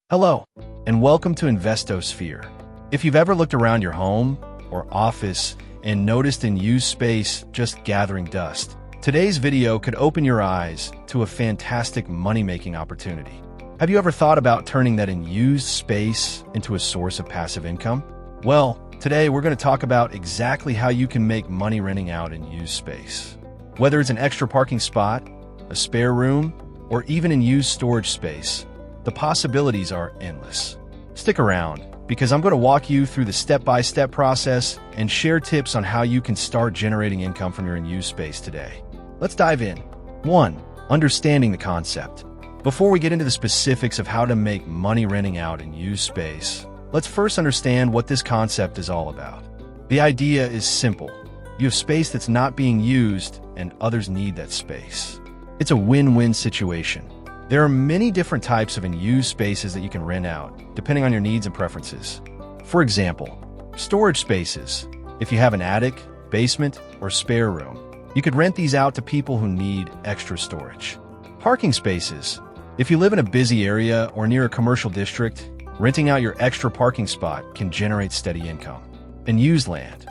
Hello, and welcome to InvestoSphere. If you've ever looked around your home or office and noticed unused space just gathering dust, today's video could open your eyes to a fantastic money-making opportunity. Have you ever thought about turning that unused space into a source of passive income? Well, today we're going to talk about exactly how you can make money renting out unused space. Whether it's an extra parking spot, a spare room, or even unused storage space, the possibilities are endless. Stick around, because I'm going to walk you through the step-by-step process and share tips on how you can start generating income from your unused space today. Let's dive in. 1. Understanding the concept. Before we get into the specifics of how to make money renting out unused space, let's first understand what this concept is all about. The idea is simple. You have space that's not being used, and others need that space. It's a win-win situation. There are many different types of unused spaces that you can rent out, depending on your needs and preferences. For example, storage spaces. If you have an attic, basement, or spare room, you could rent these out to people who need extra storage. Parking spaces. If you live in a busy area or near a commercial district, renting out your extra parking spot can generate steady income. And used land.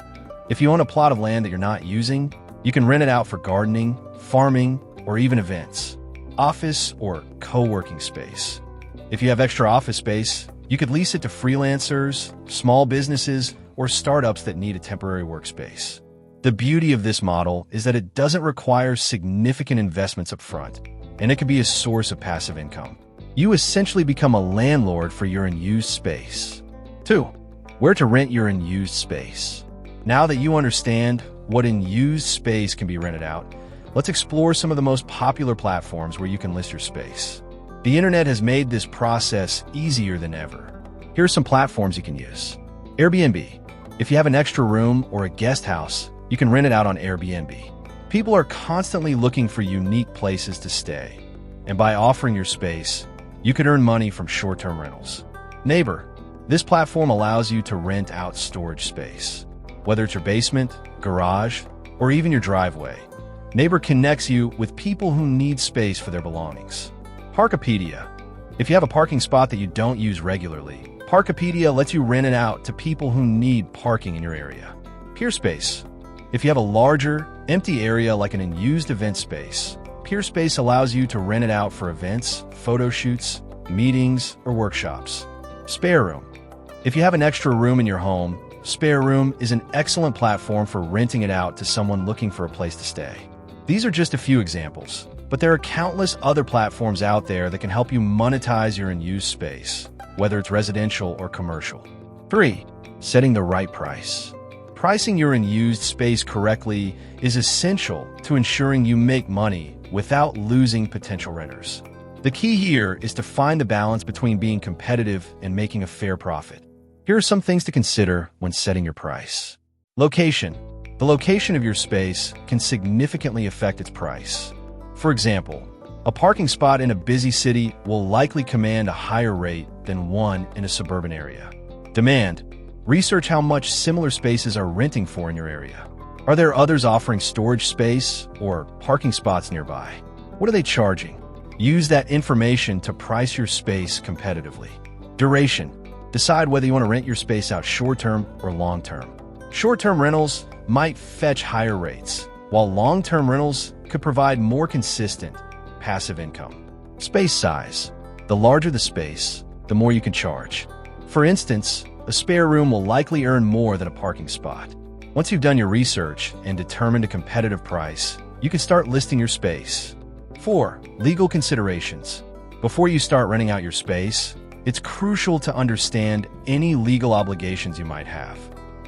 If you own a plot of land that you're not using, you can rent it out for gardening, farming, or even events. Office or co-working space. If you have extra office space, you could lease it to freelancers, small businesses, or startups that need a temporary workspace. The beauty of this model is that it doesn't require significant investments up front, and it can be a source of passive income. You essentially become a landlord for your unused space. 2. Where to rent your unused space. Now that you understand what unused space can be rented out, let's explore some of the most popular platforms where you can list your space. The internet has made this process easier than ever. Here are some platforms you can use. Airbnb. If you have an extra room or a guest house, you can rent it out on Airbnb. People are constantly looking for unique places to stay, and by offering your space, you can earn money from short-term rentals. Neighbor. This platform allows you to rent out storage space. Whether it's your basement, garage, or even your driveway, Neighbor connects you with people who need space for their belongings. Parkopedia. If you have a parking spot that you don't use regularly, Parkopedia lets you rent it out to people who need parking in your area. Peerspace. If you have a larger, empty area like an unused event space, Peerspace allows you to rent it out for events, photo shoots, meetings, or workshops. Spare room. If you have an extra room in your home, Spare Room is an excellent platform for renting it out to someone looking for a place to stay. These are just a few examples, but there are countless other platforms out there that can help you monetize your unused space, whether it's residential or commercial. 3. Setting the right price. Pricing your unused space correctly is essential to ensuring you make money without losing potential renters. The key here is to find the balance between being competitive and making a fair profit. Here are some things to consider when setting your price. Location. The location of your space can significantly affect its price. For example, a parking spot in a busy city will likely command a higher rate than one in a suburban area. Demand. Research how much similar spaces are renting for in your area. Are there others offering storage space or parking spots nearby? What are they charging? Use that information to price your space competitively. Duration. Decide whether you want to rent your space out short-term or long-term. Short-term rentals might fetch higher rates, while long-term rentals could provide more consistent, passive income. Space size. The larger the space, the more you can charge. For instance, a spare room will likely earn more than a parking spot. Once you've done your research and determined a competitive price, you can start listing your space. 4. Legal considerations. Before you start renting out your space, it's crucial to understand any legal obligations you might have.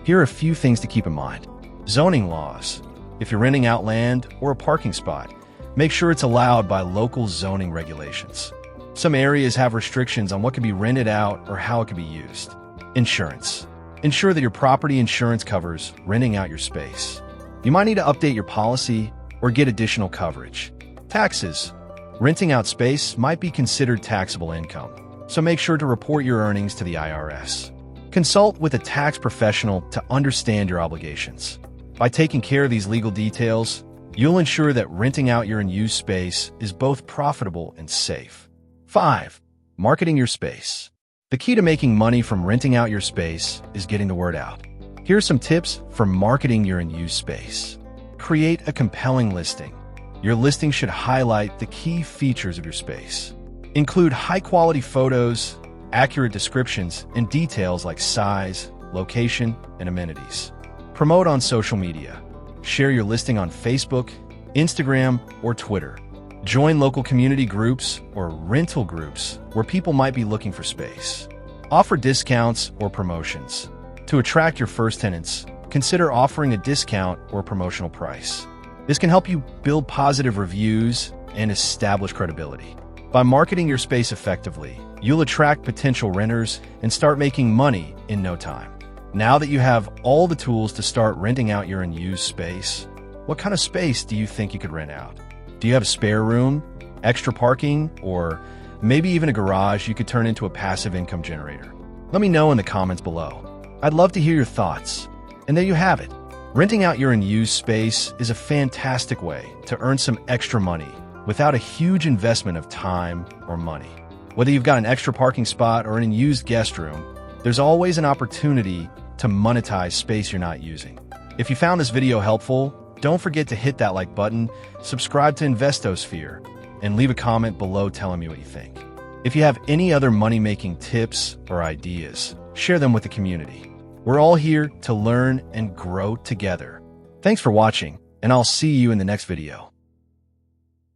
Here are a few things to keep in mind. Zoning laws. If you're renting out land or a parking spot, make sure it's allowed by local zoning regulations. Some areas have restrictions on what can be rented out or how it can be used. Insurance. Ensure that your property insurance covers renting out your space. You might need to update your policy or get additional coverage. Taxes. Renting out space might be considered taxable income, so make sure to report your earnings to the IRS. Consult with a tax professional to understand your obligations. By taking care of these legal details, you'll ensure that renting out your unused space is both profitable and safe. 5. Marketing your space. The key to making money from renting out your space is getting the word out. Here are some tips for marketing your unused space. Create a compelling listing. Your listing should highlight the key features of your space. Include high-quality photos, accurate descriptions, and details like size, location, and amenities. Promote on social media. Share your listing on Facebook, Instagram, or Twitter. Join local community groups or rental groups where people might be looking for space. Offer discounts or promotions. To attract your first tenants, consider offering a discount or promotional price. This can help you build positive reviews and establish credibility. By marketing your space effectively, you'll attract potential renters and start making money in no time. Now that you have all the tools to start renting out your unused space, what kind of space do you think you could rent out? Do you have a spare room, extra parking, or maybe even a garage you could turn into a passive income generator? Let me know in the comments below. I'd love to hear your thoughts. And there you have it. Renting out your unused space is a fantastic way to earn some extra money without a huge investment of time or money. Whether you've got an extra parking spot or an unused guest room, there's always an opportunity to monetize space you're not using. If you found this video helpful, don't forget to hit that like button, subscribe to InvestoSphere, and leave a comment below telling me what you think. If you have any other money-making tips or ideas, share them with the community. We're all here to learn and grow together. Thanks for watching, and I'll see you in the next video.